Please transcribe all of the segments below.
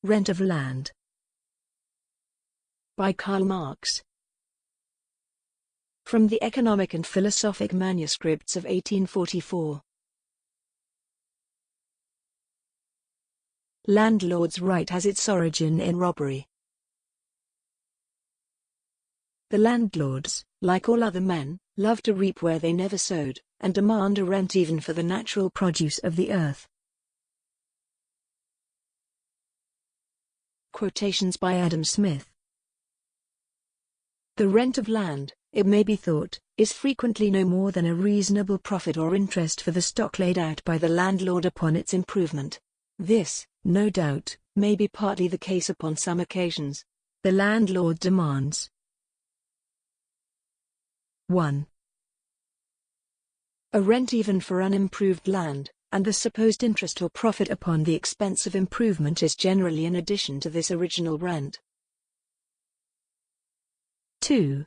Rent of Land. By Karl Marx. From the Economic and Philosophic Manuscripts of 1844. Landlord's right has its origin in robbery. The landlords, like all other men, love to reap where they never sowed, and demand a rent even for the natural produce of the earth. Quotations by Adam Smith. The rent of land, it may be thought, is frequently no more than a reasonable profit or interest for the stock laid out by the landlord upon its improvement. This, no doubt, may be partly the case upon some occasions. The landlord demands 1. A rent even for unimproved land, and the supposed interest or profit upon the expense of improvement is generally in addition to this original rent. 2.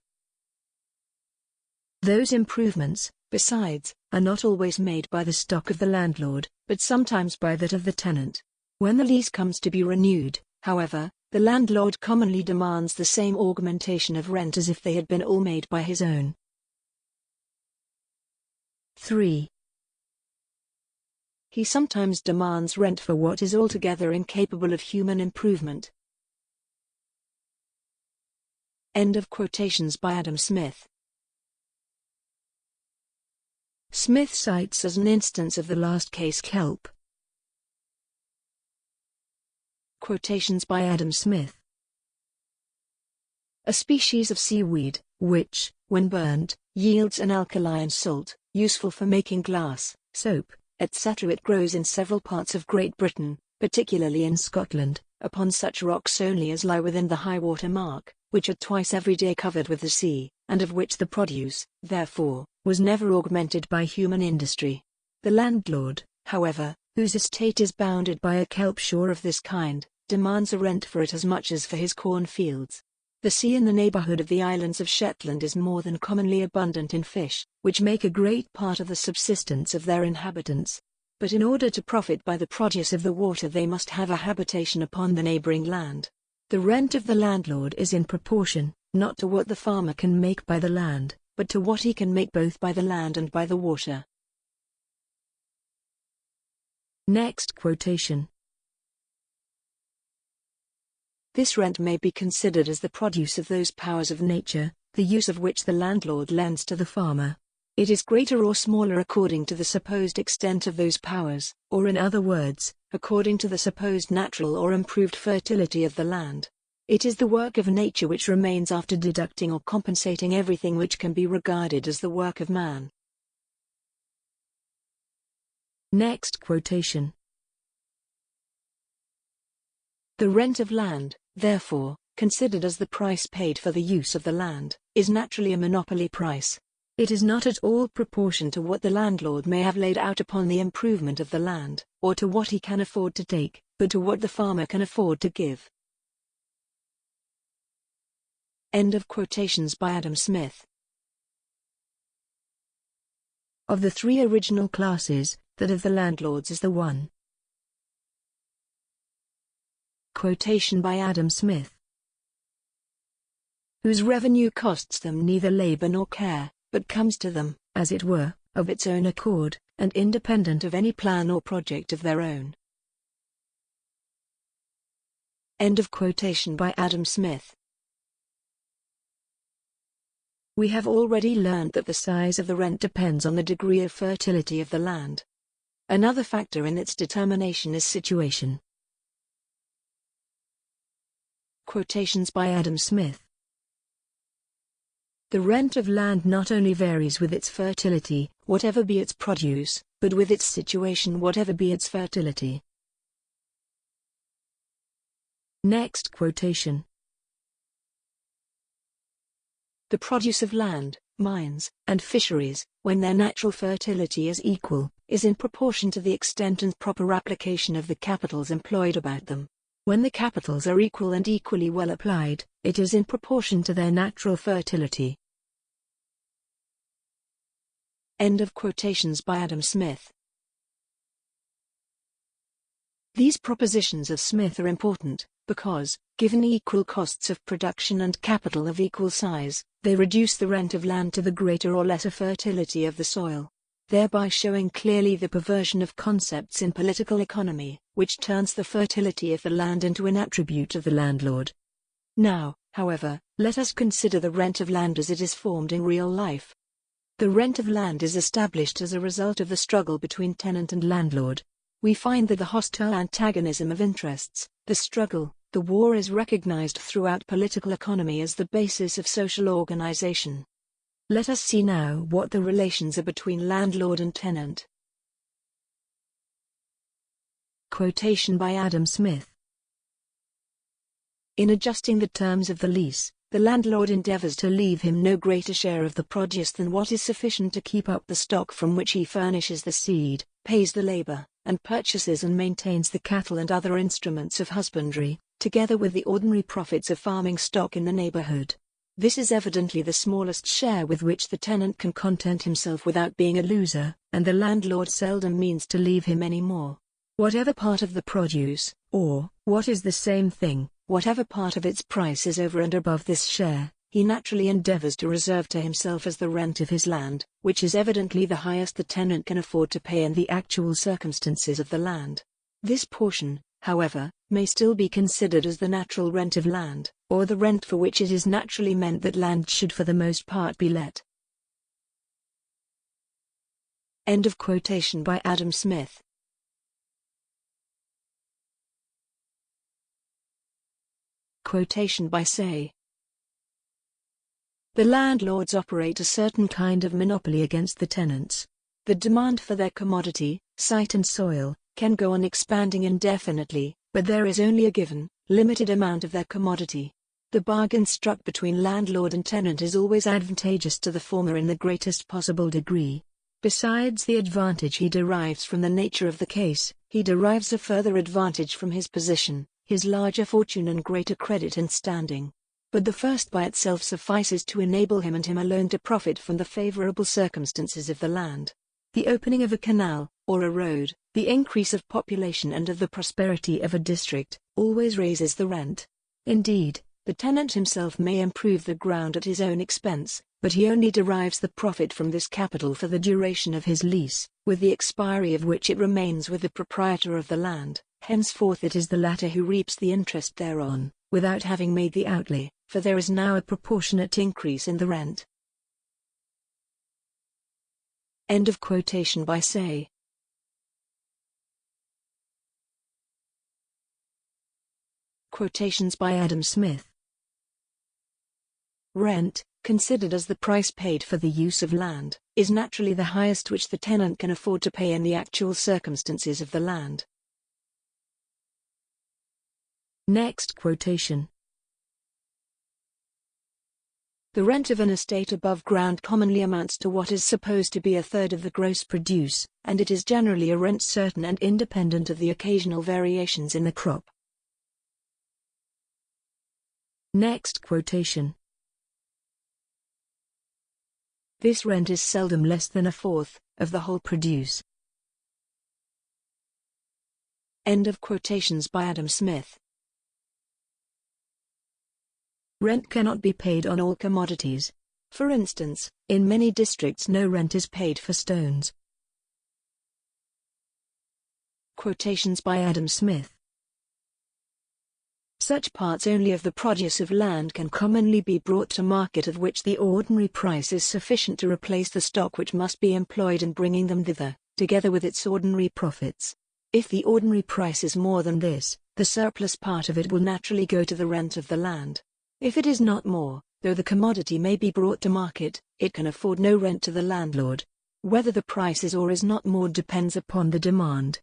Those improvements, besides, are not always made by the stock of the landlord, but sometimes by that of the tenant. When the lease comes to be renewed, however, the landlord commonly demands the same augmentation of rent as if they had been all made by his own. 3. He sometimes demands rent for what is altogether incapable of human improvement. End of quotations by Adam Smith. Smith cites as an instance of the last case kelp. Quotations by Adam Smith. A species of seaweed, which, when burned, yields an alkaline salt, useful for making glass, soap, etc. It grows in several parts of Great Britain, particularly in Scotland, upon such rocks only as lie within the high water mark, which are twice every day covered with the sea, and of which the produce, therefore, was never augmented by human industry. The landlord, however, whose estate is bounded by a kelp shore of this kind, demands a rent for it as much as for his corn fields. The sea in the neighborhood of the islands of Shetland is more than commonly abundant in fish, which make a great part of the subsistence of their inhabitants. But in order to profit by the produce of the water they must have a habitation upon the neighboring land. The rent of the landlord is in proportion, not to what the farmer can make by the land, but to what he can make both by the land and by the water. Next quotation. This rent may be considered as the produce of those powers of nature, the use of which the landlord lends to the farmer. It is greater or smaller according to the supposed extent of those powers, or in other words, according to the supposed natural or improved fertility of the land. It is the work of nature which remains after deducting or compensating everything which can be regarded as the work of man. Next quotation. The rent of land, therefore, considered as the price paid for the use of the land, is naturally a monopoly price. It is not at all proportioned to what the landlord may have laid out upon the improvement of the land, or to what he can afford to take, but to what the farmer can afford to give. End of quotations by Adam Smith. Of the three original classes, that of the landlords is the one. Quotation by Adam Smith. Whose revenue costs them neither labor nor care, but comes to them, as it were, of its own accord, and independent of any plan or project of their own. End of quotation by Adam Smith. We have already learned that the size of the rent depends on the degree of fertility of the land. Another factor in its determination is situation. Quotations by Adam Smith. The rent of land not only varies with its fertility, whatever be its produce, but with its situation whatever be its fertility. Next quotation. The produce of land, mines, and fisheries, when their natural fertility is equal, is in proportion to the extent and proper application of the capitals employed about them. When the capitals are equal and equally well applied, it is in proportion to their natural fertility. End of quotations by Adam Smith. These propositions of Smith are important, because, given equal costs of production and capital of equal size, they reduce the rent of land to the greater or lesser fertility of the soil, thereby showing clearly the perversion of concepts in political economy, which turns the fertility of the land into an attribute of the landlord. Now, however, let us consider the rent of land as it is formed in real life. The rent of land is established as a result of the struggle between tenant and landlord. We find that the hostile antagonism of interests, the struggle, the war is recognized throughout political economy as the basis of social organization. Let us see now what the relations are between landlord and tenant. Quotation by Adam Smith. In adjusting the terms of the lease, the landlord endeavors to leave him no greater share of the produce than what is sufficient to keep up the stock from which he furnishes the seed, pays the labor, and purchases and maintains the cattle and other instruments of husbandry, together with the ordinary profits of farming stock in the neighborhood. This is evidently the smallest share with which the tenant can content himself without being a loser, and the landlord seldom means to leave him any more. Whatever part of the produce, or, what is the same thing, whatever part of its price is over and above this share, he naturally endeavors to reserve to himself as the rent of his land, which is evidently the highest the tenant can afford to pay in the actual circumstances of the land. This portion, however, may still be considered as the natural rent of land, or the rent for which it is naturally meant that land should for the most part be let. End of quotation by Adam Smith. Quotation by Say. The landlords operate a certain kind of monopoly against the tenants. The demand for their commodity, site and soil, can go on expanding indefinitely, but there is only a given, limited amount of their commodity. The bargain struck between landlord and tenant is always advantageous to the former in the greatest possible degree. Besides the advantage he derives from the nature of the case, he derives a further advantage from his position, his larger fortune and greater credit and standing. But the first by itself suffices to enable him and him alone to profit from the favorable circumstances of the land. The opening of a canal, or a road, the increase of population and of the prosperity of a district, always raises the rent. Indeed, the tenant himself may improve the ground at his own expense, but he only derives the profit from this capital for the duration of his lease, with the expiry of which it remains with the proprietor of the land. Henceforth it is the latter who reaps the interest thereon, without having made the outlay, for there is now a proportionate increase in the rent. End of quotation by Say. Quotations by Adam Smith. Rent, considered as the price paid for the use of land, is naturally the highest which the tenant can afford to pay in the actual circumstances of the land. Next quotation. The rent of an estate above ground commonly amounts to what is supposed to be a third of the gross produce, and it is generally a rent certain and independent of the occasional variations in the crop. Next quotation. This rent is seldom less than a fourth of the whole produce. End of quotations by Adam Smith. Rent cannot be paid on all commodities. For instance, in many districts no rent is paid for stones. Quotations by Adam Smith. Such parts only of the produce of land can commonly be brought to market at which the ordinary price is sufficient to replace the stock which must be employed in bringing them thither, together with its ordinary profits. If the ordinary price is more than this, the surplus part of it will naturally go to the rent of the land. If it is not more, though the commodity may be brought to market, it can afford no rent to the landlord. Whether the price is or is not more depends upon the demand.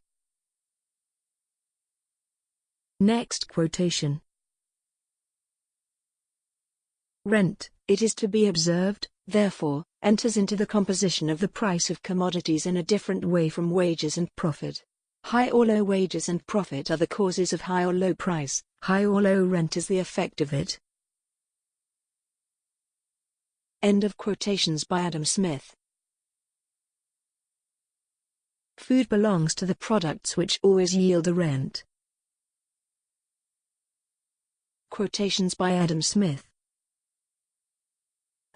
Next quotation. Rent, it is to be observed, therefore, enters into the composition of the price of commodities in a different way from wages and profit. High or low wages and profit are the causes of high or low price, high or low rent is the effect of it. End of quotations by Adam Smith. Food belongs to the products which always yield a rent. Quotations by Adam Smith.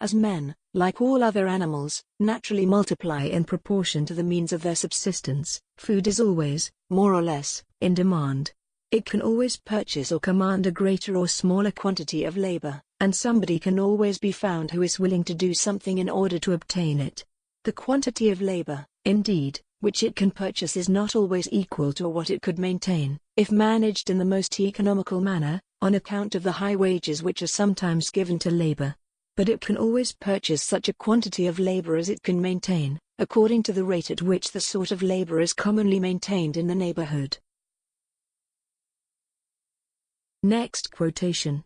As men, like all other animals, naturally multiply in proportion to the means of their subsistence, food is always, more or less, in demand. It can always purchase or command a greater or smaller quantity of labor, and somebody can always be found who is willing to do something in order to obtain it. The quantity of labor, indeed, which it can purchase is not always equal to what it could maintain, if managed in the most economical manner, on account of the high wages which are sometimes given to labor. But it can always purchase such a quantity of labor as it can maintain, according to the rate at which the sort of labor is commonly maintained in the neighborhood. Next quotation.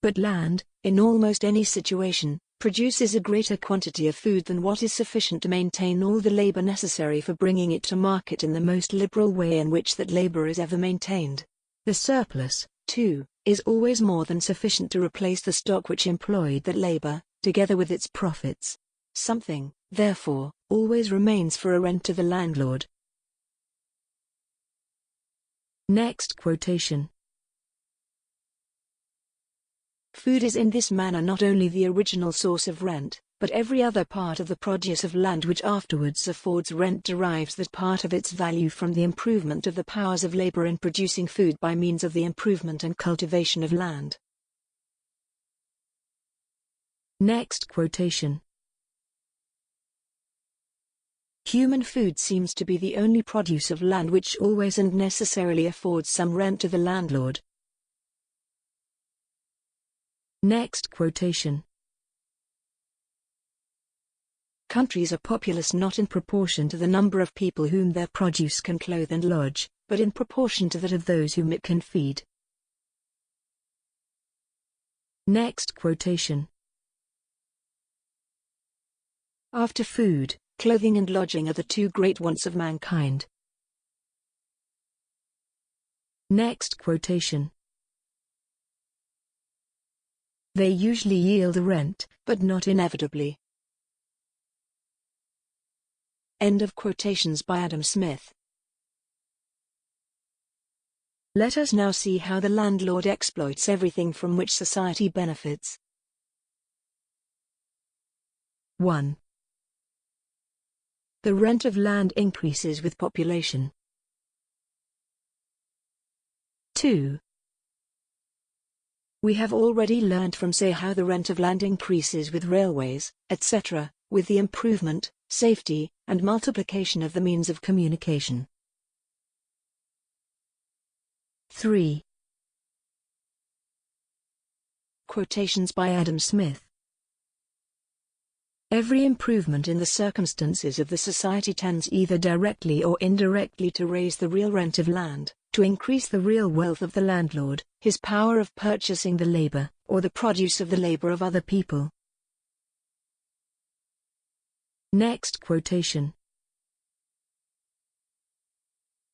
But land, in almost any situation, produces a greater quantity of food than what is sufficient to maintain all the labor necessary for bringing it to market in the most liberal way in which that labor is ever maintained. The surplus, too, is always more than sufficient to replace the stock which employed that labor, together with its profits. Something, therefore, always remains for a rent to the landlord. Next quotation. Food is in this manner not only the original source of rent, but every other part of the produce of land which afterwards affords rent derives that part of its value from the improvement of the powers of labor in producing food by means of the improvement and cultivation of land. Next quotation. Human food seems to be the only produce of land which always and necessarily affords some rent to the landlord. Next quotation. Countries are populous not in proportion to the number of people whom their produce can clothe and lodge, but in proportion to that of those whom it can feed. Next quotation. After food, clothing and lodging are the two great wants of mankind. Next quotation. They usually yield a rent, but not inevitably. End of quotations by Adam Smith. Let us now see how the landlord exploits everything from which society benefits. 1. The rent of land increases with population. 2. We have already learnt from say how the rent of land increases with railways, etc., with the improvement, safety, and multiplication of the means of communication. 3. Quotations by Adam Smith. Every improvement in the circumstances of the society tends either directly or indirectly to raise the real rent of land, to increase the real wealth of the landlord, his power of purchasing the labor, or the produce of the labor of other people. Next quotation.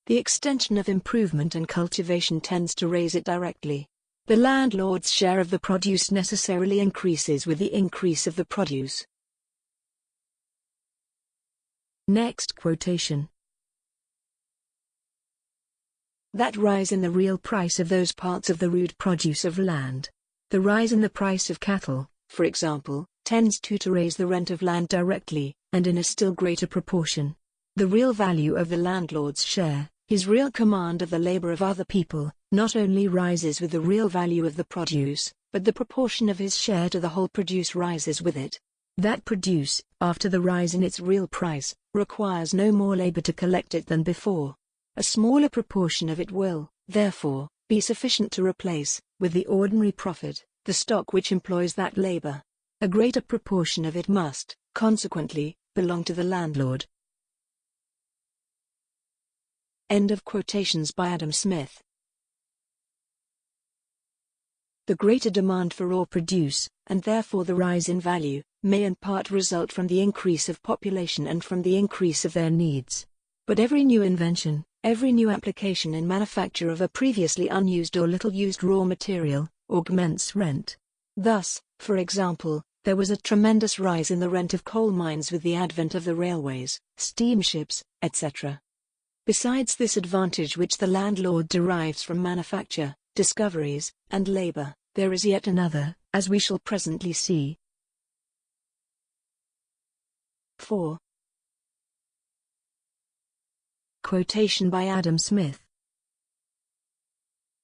The extension of improvement and cultivation tends to raise it directly. The landlord's share of the produce necessarily increases with the increase of the produce. Next quotation. That rise in the real price of those parts of the rude produce of land. The rise in the price of cattle, for example, tends to raise the rent of land directly, and in a still greater proportion. The real value of the landlord's share, his real command of the labor of other people, not only rises with the real value of the produce, but the proportion of his share to the whole produce rises with it. That produce, after the rise in its real price, requires no more labor to collect it than before. A smaller proportion of it will, therefore, be sufficient to replace, with the ordinary profit, the stock which employs that labor. A greater proportion of it must, consequently, belong to the landlord. End of quotations by Adam Smith. The greater demand for raw produce, and therefore the rise in value, may in part result from the increase of population and from the increase of their needs. But every new invention, every new application in manufacture of a previously unused or little used raw material, augments rent. Thus, for example, there was a tremendous rise in the rent of coal mines with the advent of the railways, steamships, etc. Besides this advantage which the landlord derives from manufacture, discoveries, and labor, there is yet another, as we shall presently see. 4. Quotation by Adam Smith.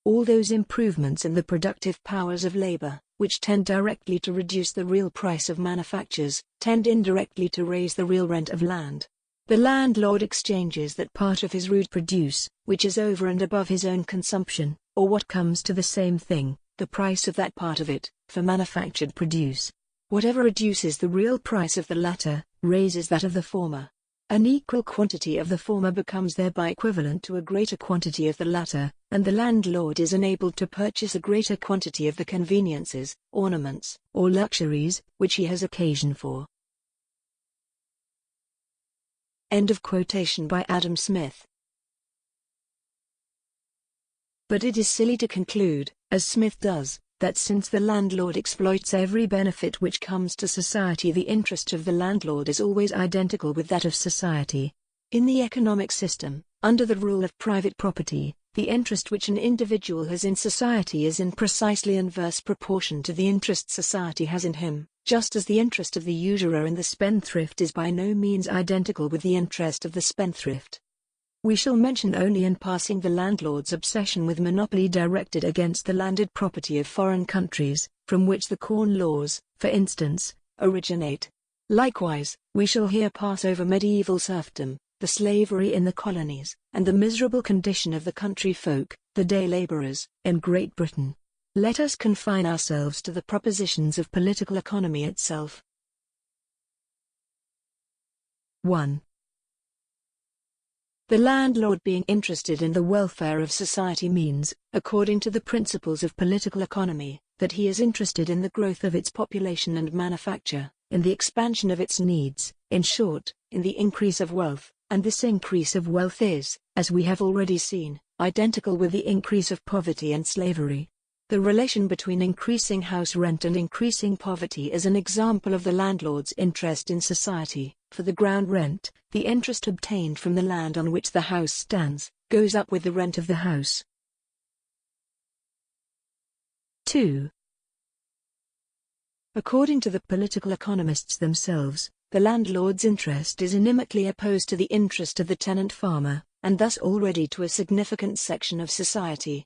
All those improvements in the productive powers of labor, which tend directly to reduce the real price of manufactures, tend indirectly to raise the real rent of land. The landlord exchanges that part of his rude produce, which is over and above his own consumption, or what comes to the same thing, the price of that part of it, for manufactured produce. Whatever reduces the real price of the latter, raises that of the former. An equal quantity of the former becomes thereby equivalent to a greater quantity of the latter, and the landlord is enabled to purchase a greater quantity of the conveniences, ornaments, or luxuries, which he has occasion for. End of quotation by Adam Smith. But it is silly to conclude, as Smith does, that since the landlord exploits every benefit which comes to society, the interest of the landlord is always identical with that of society. In the economic system, under the rule of private property, the interest which an individual has in society is in precisely inverse proportion to the interest society has in him, just as the interest of the usurer and the spendthrift is by no means identical with the interest of the spendthrift. We shall mention only in passing the landlord's obsession with monopoly directed against the landed property of foreign countries, from which the Corn Laws, for instance, originate. Likewise, we shall here pass over medieval serfdom, the slavery in the colonies, and the miserable condition of the country folk, the day laborers, in Great Britain. Let us confine ourselves to the propositions of political economy itself. 1. The landlord being interested in the welfare of society means, according to the principles of political economy, that he is interested in the growth of its population and manufacture, in the expansion of its needs, in short, in the increase of wealth, and this increase of wealth is, as we have already seen, identical with the increase of poverty and slavery. The relation between increasing house rent and increasing poverty is an example of the landlord's interest in society. For the ground rent, the interest obtained from the land on which the house stands, goes up with the rent of the house. 2. According to the political economists themselves, the landlord's interest is inimically opposed to the interest of the tenant farmer, and thus already to a significant section of society.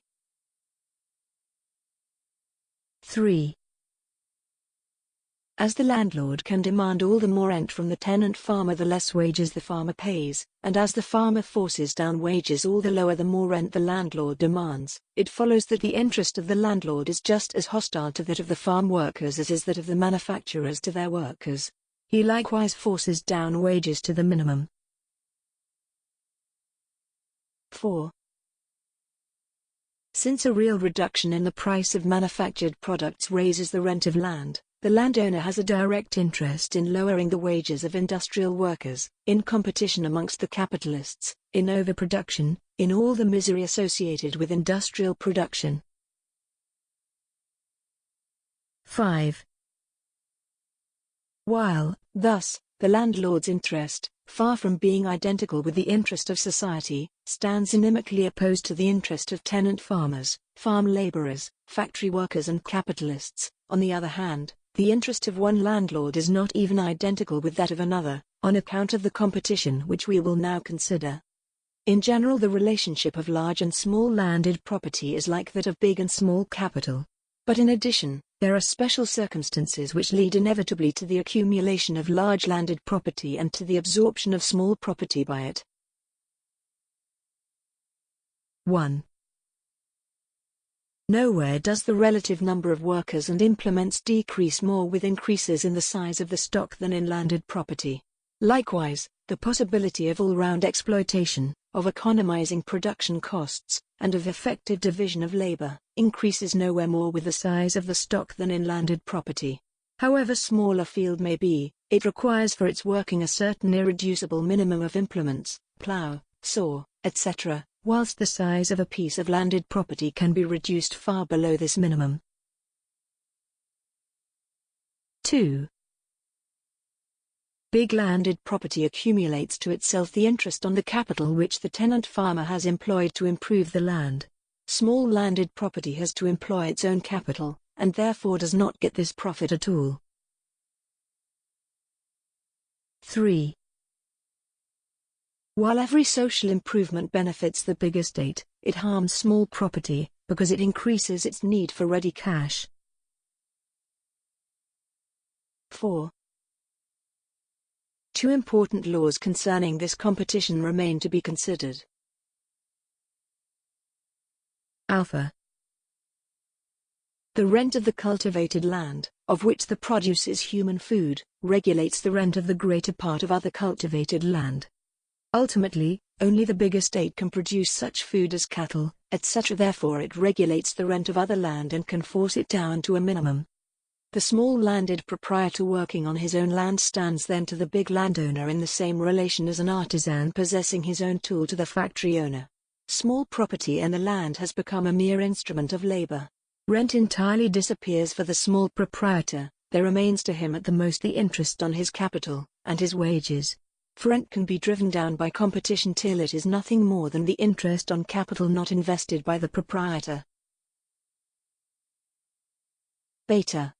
3. As the landlord can demand all the more rent from the tenant farmer the less wages the farmer pays, and as the farmer forces down wages all the lower the more rent the landlord demands, it follows that the interest of the landlord is just as hostile to that of the farm workers as is that of the manufacturers to their workers. He likewise forces down wages to the minimum. 4. Since a real reduction in the price of manufactured products raises the rent of land, the landowner has a direct interest in lowering the wages of industrial workers, in competition amongst the capitalists, in overproduction, in all the misery associated with industrial production. 5. While, thus, the landlord's interest, far from being identical with the interest of society, stands inimically opposed to the interest of tenant farmers, farm laborers, factory workers and capitalists, on the other hand, the interest of one landlord is not even identical with that of another, on account of the competition which we will now consider. In general, the relationship of large and small landed property is like that of big and small capital. But in addition, there are special circumstances which lead inevitably to the accumulation of large landed property and to the absorption of small property by it. 1. Nowhere does the relative number of workers and implements decrease more with increases in the size of the stock than in landed property. Likewise, the possibility of all-round exploitation, of economizing production costs, and of effective division of labor, increases nowhere more with the size of the stock than in landed property. However small a field may be, it requires for its working a certain irreducible minimum of implements, plough, saw, etc., whilst the size of a piece of landed property can be reduced far below this minimum. 2. Big landed property accumulates to itself the interest on the capital which the tenant farmer has employed to improve the land. Small landed property has to employ its own capital, and therefore does not get this profit at all. 3. While every social improvement benefits the big estate, it harms small property, because it increases its need for ready cash. 4. Two important laws concerning this competition remain to be considered. Alpha. The rent of the cultivated land, of which the produce is human food, regulates the rent of the greater part of other cultivated land. Ultimately, only the big estate can produce such food as cattle, etc. Therefore it regulates the rent of other land and can force it down to a minimum. The small landed proprietor working on his own land stands then to the big landowner in the same relation as an artisan possessing his own tool to the factory owner. Small property and the land has become a mere instrument of labor. Rent entirely disappears for the small proprietor, there remains to him at the most the interest on his capital, and his wages. For rent can be driven down by competition till it is nothing more than the interest on capital not invested by the proprietor. Beta.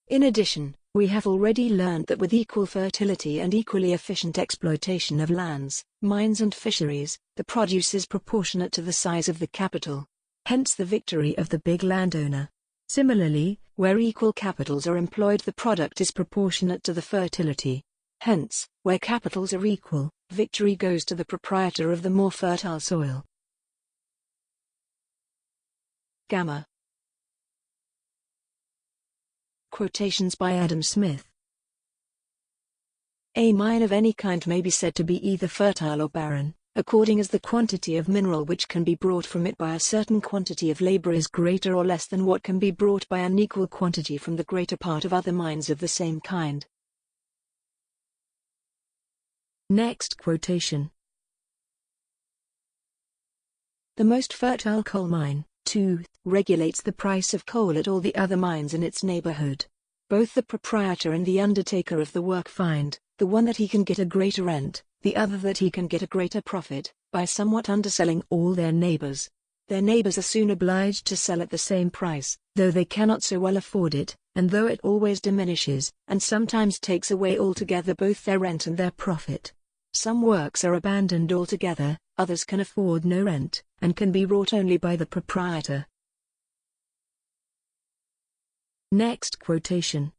In addition, we have already learned that with equal fertility and equally efficient exploitation of lands, mines and fisheries, the produce is proportionate to the size of the capital. Hence the victory of the big landowner. Similarly, where equal capitals are employed, the product is proportionate to the fertility. Hence, where capitals are equal, victory goes to the proprietor of the more fertile soil. Gamma. Quotations by Adam Smith. A mine of any kind may be said to be either fertile or barren, according as the quantity of mineral which can be brought from it by a certain quantity of labor is greater or less than what can be brought by an equal quantity from the greater part of other mines of the same kind. Next quotation. The most fertile coal mine, 2, regulates the price of coal at all the other mines in its neighborhood. Both the proprietor and the undertaker of the work find, the one that he can get a greater rent, the other that he can get a greater profit, by somewhat underselling all their neighbors. Their neighbors are soon obliged to sell at the same price, though they cannot so well afford it, and though it always diminishes, and sometimes takes away altogether both their rent and their profit. Some works are abandoned altogether, others can afford no rent, and can be wrought only by the proprietor. Next quotation.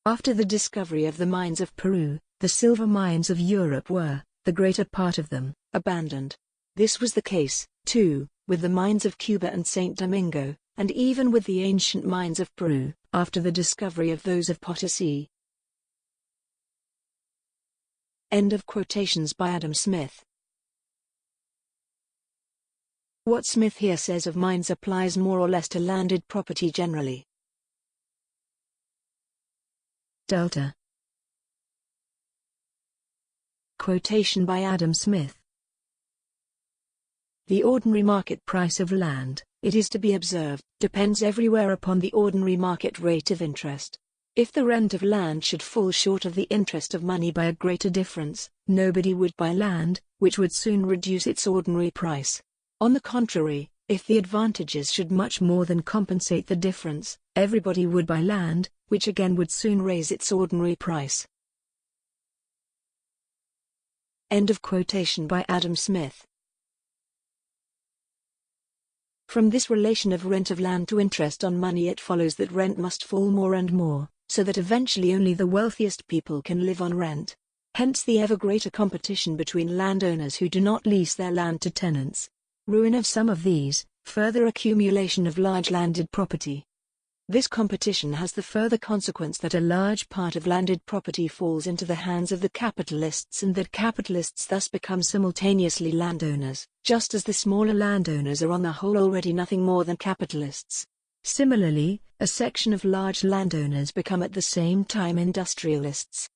After the discovery of the mines of Peru, the silver mines of Europe were, the greater part of them, abandoned. This was the case, too, with the mines of Cuba and St. Domingo, and even with the ancient mines of Peru, after the discovery of those of Potosi. End of quotations by Adam Smith. What Smith here says of mines applies more or less to landed property generally. Delta. Quotation by Adam Smith. The ordinary market price of land, it is to be observed, depends everywhere upon the ordinary market rate of interest. If the rent of land should fall short of the interest of money by a greater difference, nobody would buy land, which would soon reduce its ordinary price. On the contrary, if the advantages should much more than compensate the difference, everybody would buy land, which again would soon raise its ordinary price. End of quotation by Adam Smith. From this relation of rent of land to interest on money it follows that rent must fall more and more, so that eventually only the wealthiest people can live on rent. Hence the ever greater competition between landowners who do not lease their land to tenants. Ruin of some of these, further accumulation of large landed property. This competition has the further consequence that a large part of landed property falls into the hands of the capitalists and that capitalists thus become simultaneously landowners, just as the smaller landowners are on the whole already nothing more than capitalists. Similarly, a section of large landowners become at the same time industrialists.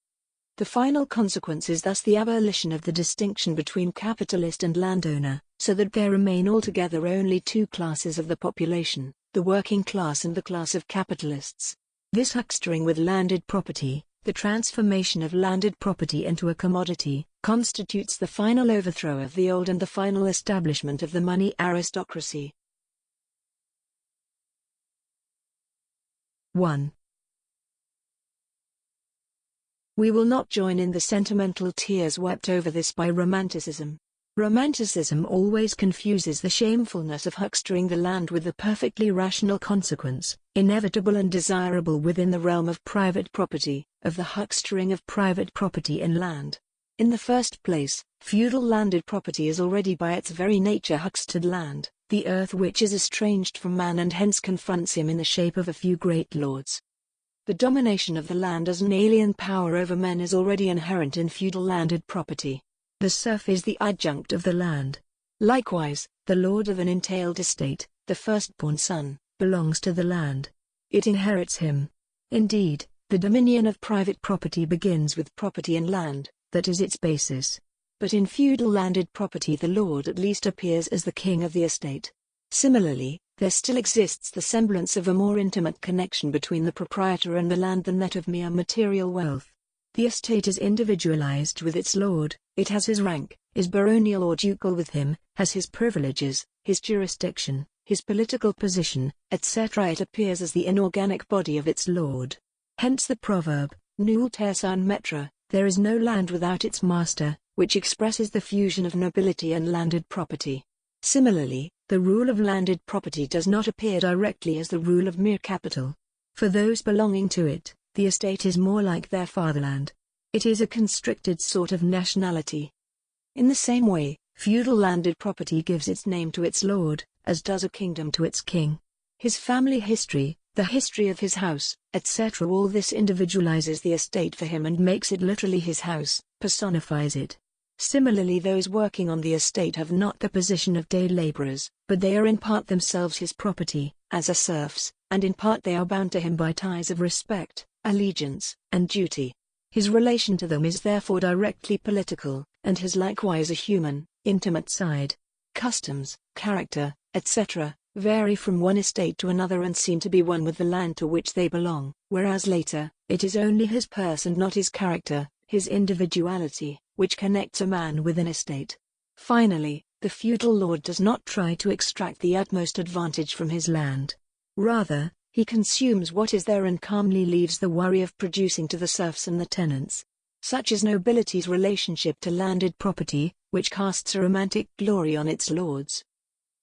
The final consequence is thus the abolition of the distinction between capitalist and landowner, so that there remain altogether only two classes of the population, the working class and the class of capitalists. This huckstering with landed property, the transformation of landed property into a commodity, constitutes the final overthrow of the old and the final establishment of the money aristocracy. 1. We will not join in the sentimental tears wept over this by Romanticism. Romanticism always confuses the shamefulness of huckstering the land with the perfectly rational consequence, inevitable and desirable within the realm of private property, of the huckstering of private property in land. In the first place, feudal landed property is already by its very nature huckstered land, the earth which is estranged from man and hence confronts him in the shape of a few great lords. The domination of the land as an alien power over men is already inherent in feudal landed property. The serf is the adjunct of the land. Likewise, the lord of an entailed estate, the firstborn son, belongs to the land. It inherits him. Indeed, the dominion of private property begins with property in land, that is its basis. But in feudal landed property the lord at least appears as the king of the estate. Similarly, there still exists the semblance of a more intimate connection between the proprietor and the land than that of mere material wealth. The estate is individualized with its lord, it has his rank, is baronial or ducal with him, has his privileges, his jurisdiction, his political position, etc. It appears as the inorganic body of its lord. Hence the proverb, nul ter sans maître, there is no land without its master, which expresses the fusion of nobility and landed property. Similarly, the rule of landed property does not appear directly as the rule of mere capital. For those belonging to it, the estate is more like their fatherland. It is a constricted sort of nationality. In the same way, feudal landed property gives its name to its lord, as does a kingdom to its king. His family history, the history of his house, etc. All this individualizes the estate for him and makes it literally his house, personifies it. Similarly, those working on the estate have not the position of day laborers, but they are in part themselves his property, as are serfs, and in part they are bound to him by ties of respect, allegiance, and duty. His relation to them is therefore directly political, and has likewise a human, intimate side. Customs, character, etc., vary from one estate to another and seem to be one with the land to which they belong, whereas later, it is only his purse and not his character, his individuality, which connects a man with an estate. Finally, the feudal lord does not try to extract the utmost advantage from his land. Rather, he consumes what is there and calmly leaves the worry of producing to the serfs and the tenants. Such is nobility's relationship to landed property, which casts a romantic glory on its lords.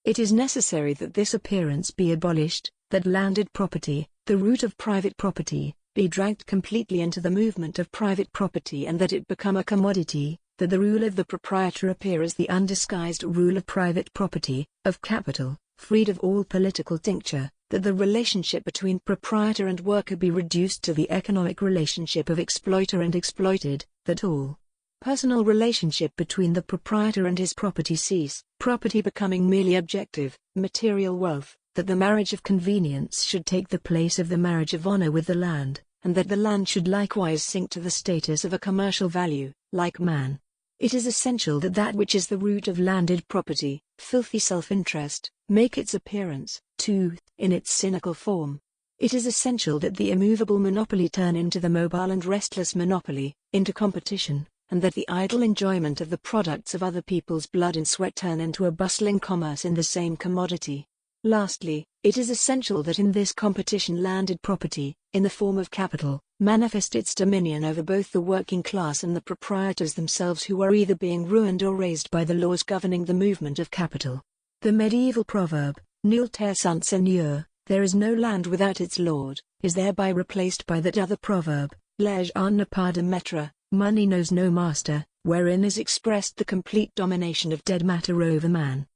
It is necessary that this appearance be abolished, that landed property, the root of private property, be dragged completely into the movement of private property and that it become a commodity, that the rule of the proprietor appear as the undisguised rule of private property, of capital, freed of all political tincture, that the relationship between proprietor and worker be reduced to the economic relationship of exploiter and exploited, that all personal relationship between the proprietor and his property cease, property becoming merely objective, material wealth, that the marriage of convenience should take the place of the marriage of honor with the land, and that the land should likewise sink to the status of a commercial value, like man. It is essential that that which is the root of landed property, filthy self-interest, make its appearance, too, in its cynical form. It is essential that the immovable monopoly turn into the mobile and restless monopoly, into competition, and that the idle enjoyment of the products of other people's blood and sweat turn into a bustling commerce in the same commodity. Lastly, it is essential that in this competition landed property, in the form of capital, manifest its dominion over both the working class and the proprietors themselves who are either being ruined or raised by the laws governing the movement of capital. The medieval proverb, nul ter sans seigneur, there is no land without its lord, is thereby replaced by that other proverb, l'argent n'a pas de maître, money knows no master, wherein is expressed the complete domination of dead matter over man.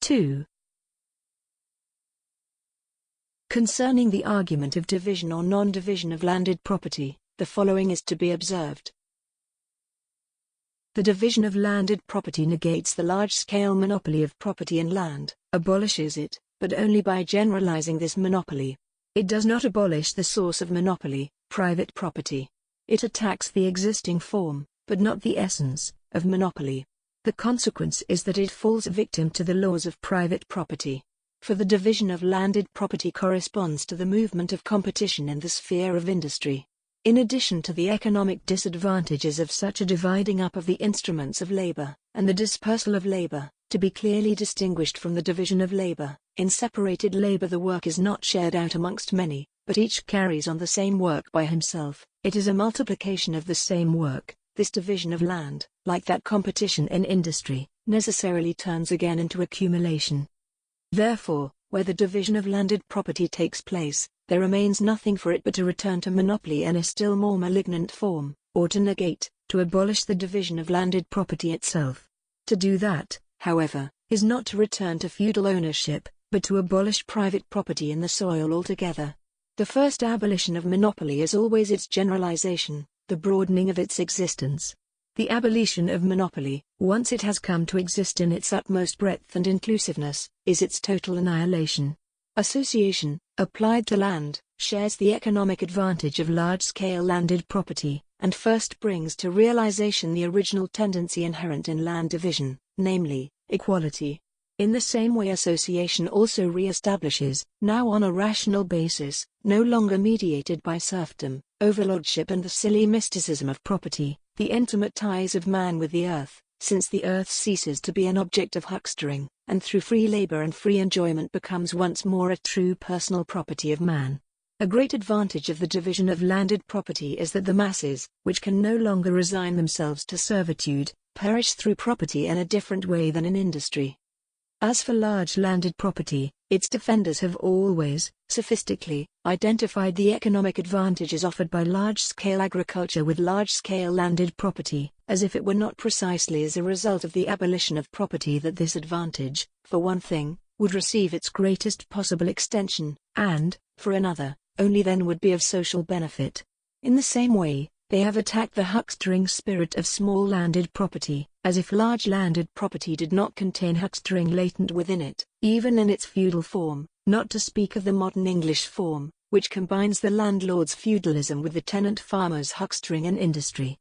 2. Concerning the argument of division or non-division of landed property, the following is to be observed. The division of landed property negates the large-scale monopoly of property in land, abolishes it, but only by generalizing this monopoly. It does not abolish the source of monopoly, private property. It attacks the existing form, but not the essence, of monopoly. The consequence is that it falls victim to the laws of private property. For the division of landed property corresponds to the movement of competition in the sphere of industry. In addition to the economic disadvantages of such a dividing up of the instruments of labor, and the dispersal of labor, to be clearly distinguished from the division of labor, in separated labor the work is not shared out amongst many, but each carries on the same work by himself. It is a multiplication of the same work. This division of land, like that competition in industry, necessarily turns again into accumulation. Therefore, where the division of landed property takes place, there remains nothing for it but to return to monopoly in a still more malignant form, or to negate, to abolish the division of landed property itself. To do that, however, is not to return to feudal ownership, but to abolish private property in the soil altogether. The first abolition of monopoly is always its generalization, the broadening of its existence. The abolition of monopoly, once it has come to exist in its utmost breadth and inclusiveness, is its total annihilation. Association, applied to land, shares the economic advantage of large-scale landed property, and first brings to realization the original tendency inherent in land division, namely, equality. In the same way association also re-establishes, now on a rational basis, no longer mediated by serfdom, overlordship and the silly mysticism of property, the intimate ties of man with the earth, since the earth ceases to be an object of huckstering, and through free labor and free enjoyment becomes once more a true personal property of man. A great advantage of the division of landed property is that the masses, which can no longer resign themselves to servitude, perish through property in a different way than in industry. As for large landed property, its defenders have always, sophistically, identified the economic advantages offered by large-scale agriculture with large-scale landed property, as if it were not precisely as a result of the abolition of property that this advantage, for one thing, would receive its greatest possible extension, and, for another, only then would be of social benefit. In the same way, they have attacked the huckstering spirit of small landed property, as if large landed property did not contain huckstering latent within it, even in its feudal form, not to speak of the modern English form, which combines the landlord's feudalism with the tenant farmer's huckstering in industry.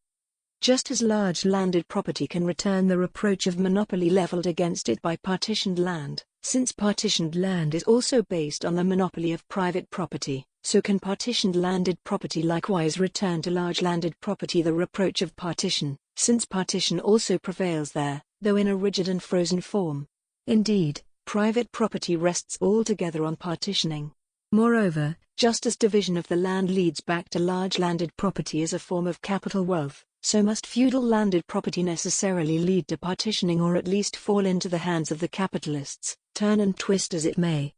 Just as large landed property can return the reproach of monopoly leveled against it by partitioned land, since partitioned land is also based on the monopoly of private property, so can partitioned landed property likewise return to large landed property the reproach of partition, since partition also prevails there, though in a rigid and frozen form. Indeed, private property rests altogether on partitioning. Moreover, just as division of the land leads back to large landed property as a form of capital wealth, so must feudal landed property necessarily lead to partitioning or at least fall into the hands of the capitalists, turn and twist as it may.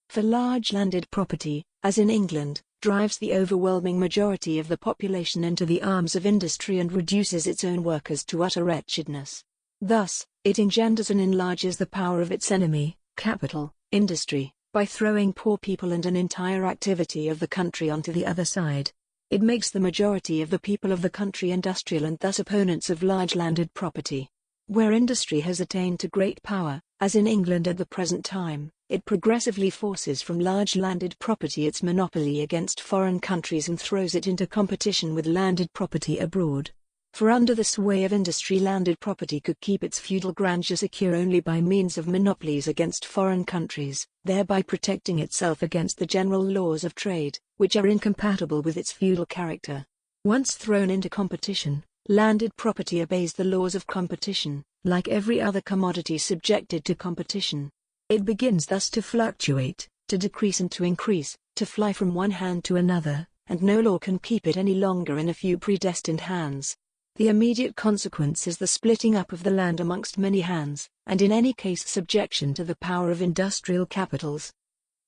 For large landed property, as in England, drives the overwhelming majority of the population into the arms of industry and reduces its own workers to utter wretchedness. Thus, it engenders and enlarges the power of its enemy, capital, industry, by throwing poor people and an entire activity of the country onto the other side. It makes the majority of the people of the country industrial and thus opponents of large landed property. Where industry has attained to great power, as in England at the present time, it progressively forces from large landed property its monopoly against foreign countries and throws it into competition with landed property abroad. For under the sway of industry landed property could keep its feudal grandeur secure only by means of monopolies against foreign countries, thereby protecting itself against the general laws of trade, which are incompatible with its feudal character. Once thrown into competition, landed property obeys the laws of competition, like every other commodity subjected to competition. It begins thus to fluctuate, to decrease and to increase, to fly from one hand to another, and no law can keep it any longer in a few predestined hands. The immediate consequence is the splitting up of the land amongst many hands, and in any case subjection to the power of industrial capitals.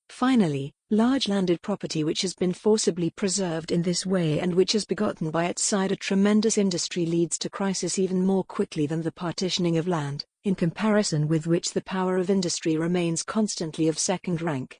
Finally, large landed property which has been forcibly preserved in this way and which has begotten by its side a tremendous industry leads to crisis even more quickly than the partitioning of land, in comparison with which the power of industry remains constantly of second rank.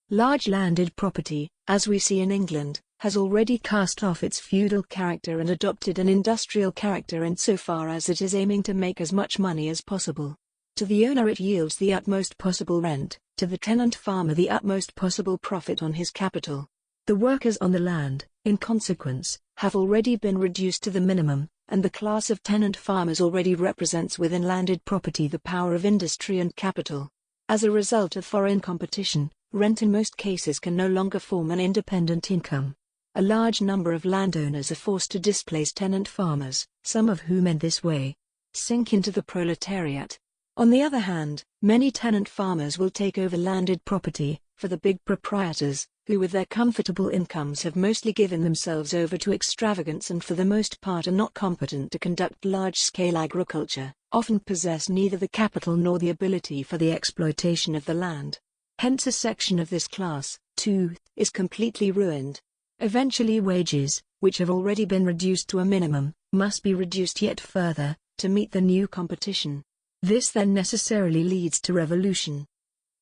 Large landed property, as we see in England, has already cast off its feudal character and adopted an industrial character insofar as it is aiming to make as much money as possible. To the owner it yields the utmost possible rent, to the tenant farmer the utmost possible profit on his capital. The workers on the land, in consequence, have already been reduced to the minimum, and the class of tenant farmers already represents within landed property the power of industry and capital. As a result of foreign competition, rent in most cases can no longer form an independent income. A large number of landowners are forced to displace tenant farmers, some of whom in this way sink into the proletariat. On the other hand, many tenant farmers will take over landed property, for the big proprietors, who with their comfortable incomes have mostly given themselves over to extravagance and for the most part are not competent to conduct large-scale agriculture, often possess neither the capital nor the ability for the exploitation of the land. Hence a section of this class, too, is completely ruined. Eventually wages, which have already been reduced to a minimum, must be reduced yet further, to meet the new competition. This then necessarily leads to revolution.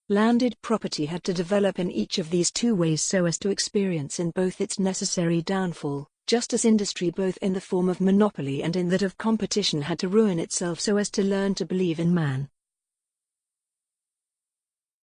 Landed property had to develop in each of these two ways so as to experience in both its necessary downfall, just as industry both in the form of monopoly and in that of competition had to ruin itself so as to learn to believe in man.